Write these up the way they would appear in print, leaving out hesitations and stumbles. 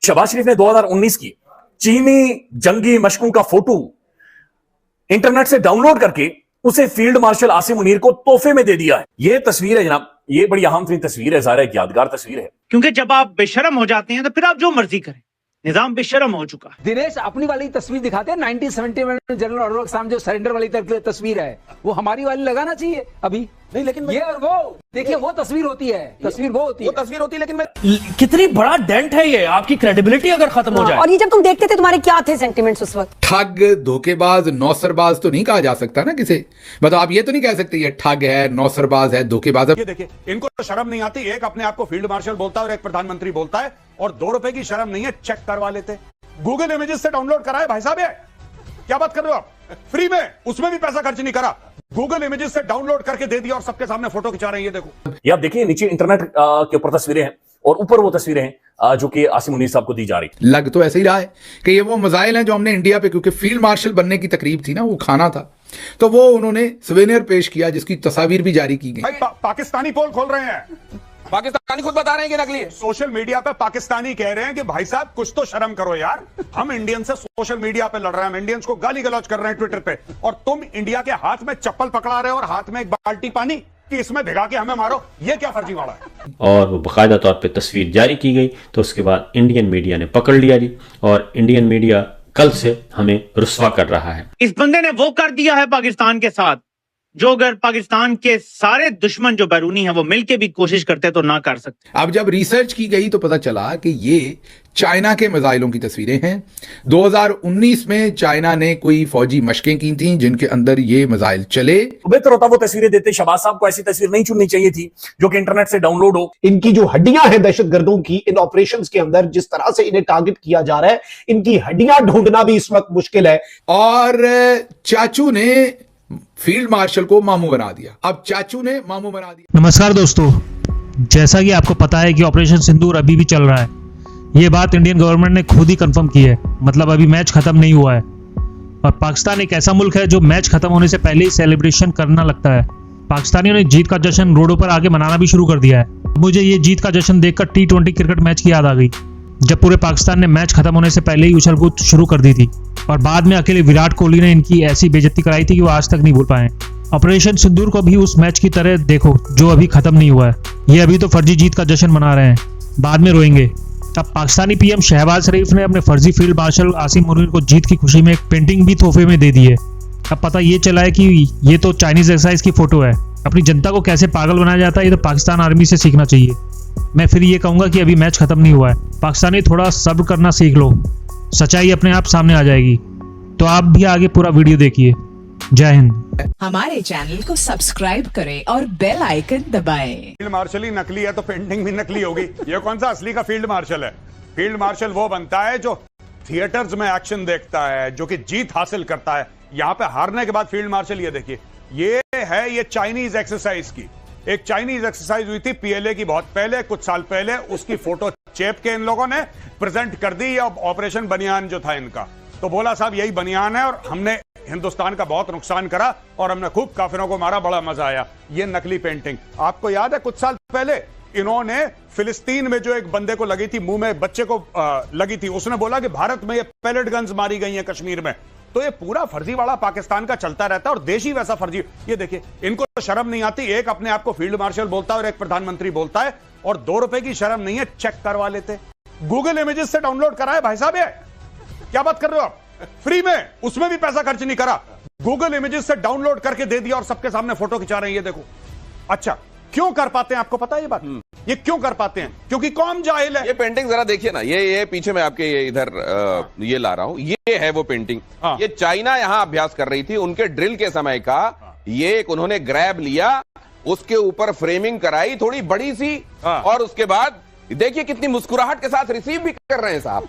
शहबाज शरीफ ने 2019 की चीनी जंगी मशकों का फोटो इंटरनेट से डाउनलोड करके उसे फील्ड मार्शल आसिम मुनीर को तोहफे में दे दिया है। यह तस्वीर है जनाब, ये बड़ी अहम तरीन तस्वीर है, ज़ाहिर है एक यादगार तस्वीर है। क्योंकि जब आप बेशरम हो जाते हैं तो फिर आप जो मर्जी करें, निजाम बेशरम हो चुका है। दिनेश अपनी वाली तस्वीर दिखाते हैं 1970 में जनरल ऑर्डर के सामने जो सरेंडर वाली तस्वीर है, वो हमारी वाली लगाना चाहिए अभी नहीं, लेकिन ये और वो देखिए वो तस्वीर होती है, तस्वीर वो होती है, लेकिन मैं कितनी बड़ा डेंट है ये, आपकी क्रेडिबिलिटी अगर खत्म हो जाए। और ये जब तुम देखते थे तुम्हारे क्या थे सेंटिमेंट्स उस वक्त? ठग, धोखेबाज, नौसरबाज तो नहीं कहा जा सकता ना किसे, मतलब आप ये तो नहीं कह सकते ये ठग है, नौसरबाज है, धोखेबाज है। ये देखिए, इनको तो शर्म नहीं आती, एक अपने आप को फील्ड मार्शल बोलता है और एक प्रधानमंत्री बोलता है, और 2 रुपए की शर्म नहीं है, चेक करवा लेते। गूगल इमेजेस से डाउनलोड कराए भाई साहब, क्या बात कर रहे हो आप, फ्री में, उसमें भी पैसा खर्च नहीं करा, गूगल इमेजेस से डाउनलोड करके दे दिया और सबके सामने फोटो खिंचा रहे हैं। ये देखो, ये आप देखिए नीचे इंटरनेट के ऊपर तस्वीरें हैं और ऊपर वो तस्वीरें हैं जो कि आसिम मुनीर साहब को दी जा रही। लग तो ऐसे ही रहा है कि ये वो मजाइल हैं जो हमने इंडिया पे, क्योंकि फील्ड मार्शल बनने की तकरीब थी ना, वो खाना था, तो वो उन्होंने सवेनियर पेश किया जिसकी तस्वीर भी जारी की गई। पाकिस्तानी पोल खोल रहे हैं, पाकिस्तानी खुद बता रहे हैं कि नकली है। सोशल मीडिया पे पाकिस्तानी कह रहे हैं कि भाई साहब कुछ तो शर्म करो यार, हम इंडियन से सोशल मीडिया पे लड़ रहे हैं, हम इंडियंस को गाली गलौज कर रहे हैं ट्विटर पे, और तुम इंडिया के हाथ में चप्पल पकड़ा रहे हो और हाथ में एक बाल्टी पानी कि इसमें भिगा के हमें मारो, ये क्या फर्जीवाड़ा है। और वो बाकायदा तौर पे तस्वीर जारी की गई, तो उसके बाद इंडियन मीडिया ने पकड़ लिया जी, और इंडियन मीडिया कल से हमें रुस्वा कर रहा है। इस बंदे ने वो कर दिया है पाकिस्तान के साथ जो अगर पाकिस्तान के सारे दुश्मन जो बैरूनी हैं वो मिलके भी कोशिश करते तो ना कर सकते। अब जब रिसर्च की गई तो पता चला कि ये चाइना के मिसाइलों की तस्वीरें हैं। 2019 में चाइना ने कोई फौजी मशकें की थी जिनके अंदर ये मिसाइल चले। बेहतर होता वो तस्वीरें देते, शहबाज साहब को ऐसी तस्वीर नहीं चुननी चाहिए थी जो कि इंटरनेट से डाउनलोड हो। इनकी जो हड्डियां हैं दहशतगर्दों की, इन ऑपरेशंस के अंदर जिस तरह से इन्हें टारगेट किया जा रहा है, इनकी हड्डियां ढूंढना भी इस वक्त मुश्किल है। और चाचू ने फील्ड मार्शल को मामू बना दिया, अब चाचू ने मामू बना दिया। नमस्कार दोस्तों, जैसा कि आपको पता है कि ऑपरेशन सिंदूर अभी भी चल रहा है। ये बात इंडियन गवर्नमेंट ने खुद ही कंफर्म की है, मतलब अभी मैच खत्म नहीं हुआ है। और पाकिस्तान एक ऐसा मुल्क है जो मैच खत्म होने से पहले ही सेलिब्रेशन करना लगता है। पाकिस्तानियों ने जीत का जश्न रोडों पर आके मनाना भी शुरू कर दिया है। मुझे ये जीत का जश्न देखकर T20 क्रिकेट मैच की याद आ गई, जब पूरे पाकिस्तान ने मैच खत्म होने से पहले ही उछल कूद शुरू कर दी थी, और बाद में अकेले विराट कोहली ने इनकी ऐसी बेइज्जती कराई थी कि वो आज तक नहीं भूल पाए। ऑपरेशन सिंदूर को भी उस मैच की तरह देखो जो अभी खत्म नहीं हुआ है। ये अभी तो फर्जी जीत का जश्न मना रहे हैं, बाद में रोएंगे। अब पाकिस्तानी पीएम शहबाज शरीफ ने अपने फर्जी फील्ड मार्शल आसिम मुनीर को जीत की खुशी में एक पेंटिंग भी तोहफे में दे दी है। अब पता ये चला है कि ये तो चाइनीज एक्सरसाइज की फोटो है। अपनी जनता को कैसे पागल बनाया जाता है ये तो पाकिस्तान आर्मी से सीखना चाहिए। मैं फिर ये कहूंगा कि अभी मैच खत्म नहीं हुआ है, पाकिस्तानी थोड़ा सब्र करना सीख लो, सच्चाई अपने आप सामने आ जाएगी। तो आप भी आगे पूरा वीडियो देखिए। जय हिंद। हमारे चैनल को सब्सक्राइब करें और बेल आइकन दबाएं। फील्ड मार्शल ही नकली है तो पेंटिंग भी नकली होगी। ये कौन सा असली का फील्ड मार्शल है? फील्ड मार्शल वो बनता है जो थिएटर्स में एक्शन देखता है, जो कि जीत हासिल करता है। यहाँ पे हारने के बाद फील्ड मार्शल, ये देखिए, ये चाइनीज एक्सरसाइज की एक चाइनीज एक्सरसाइज हुई थी पीएलए की बहुत पहले, कुछ साल पहले। उसकी फोटो चेप के इन लोगों ने प्रेजेंट कर दी। अब ऑपरेशन बनियान जो था इनका, तो बोला साहब यही बनियान है और हमने हिंदुस्तान का बहुत नुकसान करा और हमने खूब काफिरों को मारा, बड़ा मजा आया। ये नकली पेंटिंग आपको याद है, कुछ साल पहले इन्होंने फिलिस्तीन में जो एक बंदे को लगी थी, मुंह में बच्चे को लगी थी, उसने बोला कि भारत में ये पैलेट गन्स मारी गई हैं कश्मीर में। तो ये पूरा फर्जीवाड़ा पाकिस्तान का चलता रहता है और देश ही वैसा फर्जी। ये देखिए, इनको तो शर्म नहीं आती, एक अपने आप को फील्ड मार्शल बोलता है और एक प्रधानमंत्री बोलता है, और 2 रुपए की शर्म नहीं है, चेक करवा लेते। गूगल इमेजेस से डाउनलोड कराए भाई साहब, क्या बात कर रहे हो आप, फ्री में, उसमें भी पैसा खर्च नहीं करा, गूगल इमेजेस से डाउनलोड करके दे दिया और सबके सामने फोटो खिंचा रहे हैं। ये देखो, अच्छा क्यों कर पाते हैं, आपको पता है ये बात? ये क्यों कर पाते हैं? क्योंकि कौम जाहिल है। ये पेंटिंग जरा देखिए ना, ये पीछे मैं आपके ये इधर ये ला रहा हूं, ये है वो पेंटिंग। ये चाइना यहां अभ्यास कर रही थी, उनके ड्रिल के समय का ये एक उन्होंने ग्रैब लिया, उसके ऊपर फ्रेमिंग कराई थोड़ी बड़ी सी, और उसके बाद देखिए कितनी मुस्कुराहट के साथ रिसीव भी कर रहे हैं साहब।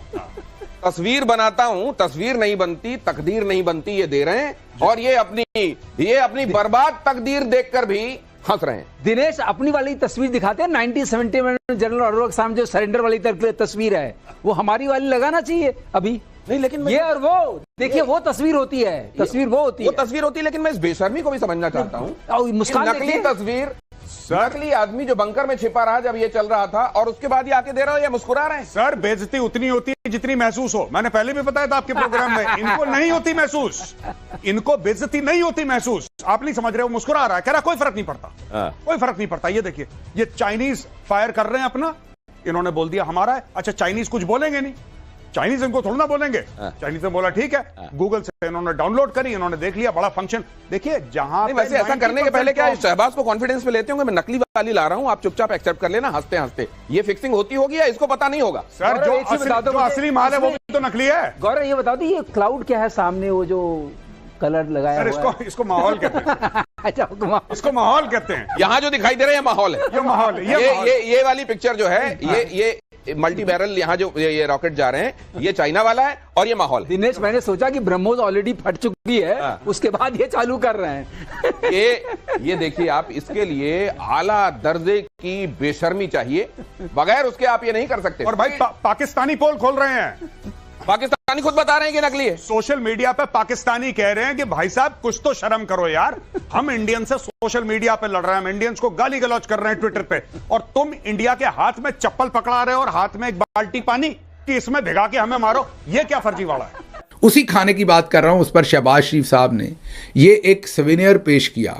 तस्वीर बनाता हूं, तस्वीर नहीं बनती, तकदीर नहीं बनती, ये दे रहे हैं, और ये अपनी बर्बाद तकदीर देखकर भी हंस रहे हैं। दिनेश अपनी वाली तस्वीर दिखाते हैं 1970 में जनरल ऑर्डर के सामने जो सरेंडर वाली तस्वीर है, वो हमारी वाली लगाना चाहिए अभी नहीं, लेकिन ये और वो देखिए वो तस्वीर होती है, तस्वीर वो होती है, लेकिन मैं इस बेशर्मी को भी समझना चाहता हूँ। मुस्कान नकली तस्वीर नकली आदमी जो बंकर में छिपा रहा जब ये चल रहा था, और उसके बाद ये आके दे रहा हो, ये मुस्कुरा रहे हैं। सर बेइज्जती उतनी होती है जितनी महसूस हो। मैंने पहले भी बताया था आपके प्रोग्राम में, इनको नहीं होती महसूस, इनको बेइज्जती नहीं होती महसूस। आप नहीं समझ रहे, वो मुस्कुरा रहा है, कह रहा कोई फर्क नहीं पड़ता, कोई फर्क नहीं पड़ता। ये देखिए, ये चाइनीज फायर कर रहे हैं अपना, इन्होंने बोल दिया हमारा है। अच्छा, चाइनीज कुछ बोलेंगे नहीं, चाइनीज इनको थोड़ा ना बोलेंगे। चाइनीज ने बोला ठीक है, गूगल से इन्होंने डाउनलोड करी, इन्होंने देख लिया, बड़ा फंक्शन। देखिए जहां वैसे ऐसा करने के पहले क्या शहबाज को कॉन्फिडेंस पे लेते होंगे, मैं नकली वाली ला रहा हूं, आप चुपचाप एक्सेप्ट कर लेना हंसते हंसते। ये फिक्सिंग होती होगी या इसको पता नहीं होगा? सर जो असली माल है वो भी तो नकली है। गौरव ये बता दो, ये क्लाउड क्या है सामने, वो जो कलर लगाया सर हुआ है? इसको माहौल कहते हैं। अच्छा, इसको माहौल कहते हैं। यहाँ जो दिखाई दे रहा है माहौल है, ये माहौल है। ये वाली पिक्चर जो है, ये मल्टी बैरल यहाँ जो ये रॉकेट जा रहे हैं, ये चाइना वाला है और ये माहौल। दिनेश, मैंने सोचा कि ब्रह्मोस ऑलरेडी फट चुकी है, उसके बाद ये चालू कर रहे हैं। ये देखिए आप, इसके लिए आला दर्जे की बेशर्मी चाहिए, बगैर उसके आप ये नहीं कर सकते। और भाई पाकिस्तानी पोल खोल रहे हैं, पाकिस्तानी खुद बता रहे हैं कि नकली है। सोशल मीडिया पे पाकिस्तानी कह रहे हैं कि भाई साहब कुछ तो शर्म करो यार, हम इंडियन से सोशल मीडिया पे लड़ रहे हैं, हम इंडियंस को गाली गलौज कर रहे हैं ट्विटर पे, और तुम इंडिया के हाथ में चप्पल पकड़ा रहे हो और हाथ में एक बाल्टी पानी कि इसमें भिगा के हमें मारो। ये क्या फर्जीवाड़ा है? उसी खाने की बात कर रहा हूं, उस पर शहबाज शरीफ साहब ने ये एक सवेनियर पेश किया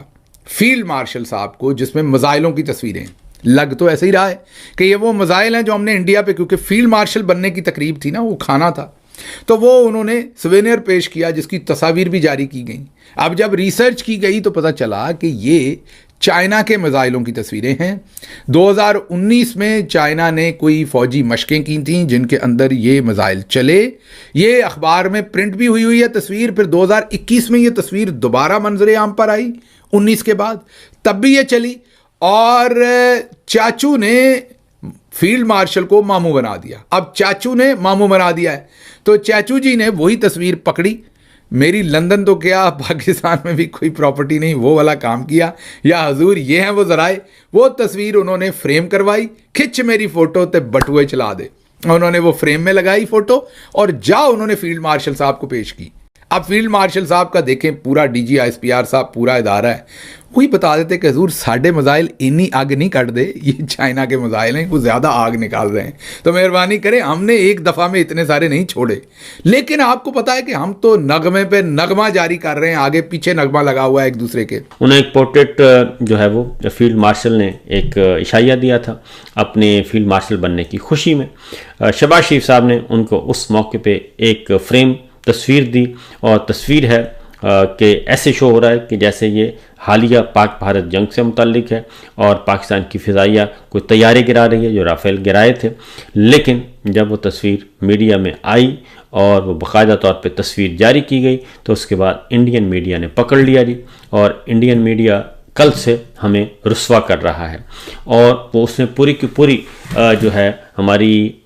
फील्ड मार्शल साहब को, जिसमें मिसाइलों की तस्वीरें। लग तो ऐसे ही रहा है कि ये वो मिसाइल हैं जो हमने इंडिया पे, क्योंकि फील्ड मार्शल बनने की तकरीब थी ना, वो खाना था, तो वो उन्होंने सवेनियर पेश किया जिसकी तस्वीर भी जारी की गई। अब जब रिसर्च की गई तो पता चला कि ये चाइना के मिसाइलों की तस्वीरें हैं। 2019 में चाइना ने कोई फौजी मशकें की थीं जिनके अंदर ये मिसाइल चले। ये अखबार में प्रिंट भी हुई है तस्वीर। फिर 2021 में ये तस्वीर दोबारा मंजरे आम पर आई, 19 के बाद, तब भी ये चली, और चाचू ने फील्ड मार्शल को मामू बना दिया। अब चाचू ने मामू बना दिया है, तो चाचू जी ने वही तस्वीर पकड़ी, मेरी लंदन तो क्या पाकिस्तान में भी कोई प्रॉपर्टी नहीं, वो वाला काम किया, या हजूर ये हैं वो जराए, वो तस्वीर उन्होंने फ्रेम करवाई, खिंच मेरी फोटो ते बटुए चला दे, उन्होंने वो फ्रेम में लगाई फोटो, और जा उन्होंने फील्ड मार्शल साहब को पेश की। अब फील्ड मार्शल साहब का देखें, पूरा डीजी ISPR साहब पूरा इदारा है, वही बता देते कि हजूर साढ़े मिसाइल इन्नी आग नहीं कट दे, ये चाइना के मिसाइल हैं, वो ज़्यादा आग निकाल रहे हैं, तो मेहरबानी करें, हमने एक दफ़ा में इतने सारे नहीं छोड़े। लेकिन आपको पता है कि हम तो नगमे पे नगमा जारी कर रहे हैं, आगे पीछे नगमा लगा हुआ है एक दूसरे के। उन्हें एक पोर्ट्रेट जो है वो फील्ड मार्शल ने एक इशारा दिया था अपने फील्ड मार्शल बनने की खुशी में। शहबाज शरीफ साहब ने उनको उस मौके पे एक फ्रेम तस्वीर दी, और तस्वीर है कि ऐसे शो हो रहा है कि जैसे ये हालिया पाक भारत जंग से मुताल्लिक है, और पाकिस्तान की फ़िज़ाइया कोई तैयारे गिरा रही है जो राफेल गिराए थे। लेकिन जब वो तस्वीर मीडिया में आई और वो बाकायदा तौर पे तस्वीर जारी की गई, तो उसके बाद इंडियन मीडिया ने पकड़ लिया जी, और इंडियन मीडिया कल से हमें रुस्वा कर रहा है, और वो उसने पूरी की पूरी जो है हमारी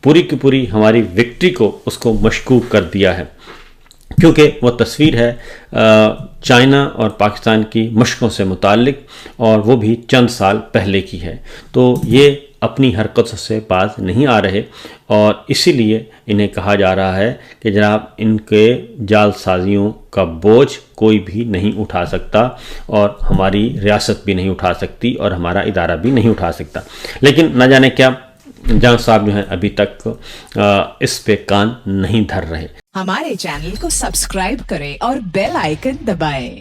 हमारी विक्ट्री को उसको मशकूक कर दिया है, क्योंकि वो तस्वीर है चाइना और पाकिस्तान की मशकों से मुताल्लिक, और वो भी चंद साल पहले की है। तो ये अपनी हरकतों से बाज नहीं आ रहे, और इसीलिए इन्हें कहा जा रहा है कि जनाब इनके जालसाजियों का बोझ कोई भी नहीं उठा सकता, और हमारी रियासत भी नहीं उठा सकती, और हमारा इदारा भी नहीं उठा सकता। लेकिन न जाने क्या जहां साहब जो है अभी तक इस पे कान नहीं धर रहे। हमारे चैनल को सब्सक्राइब करें और बेल आइकन दबाएं।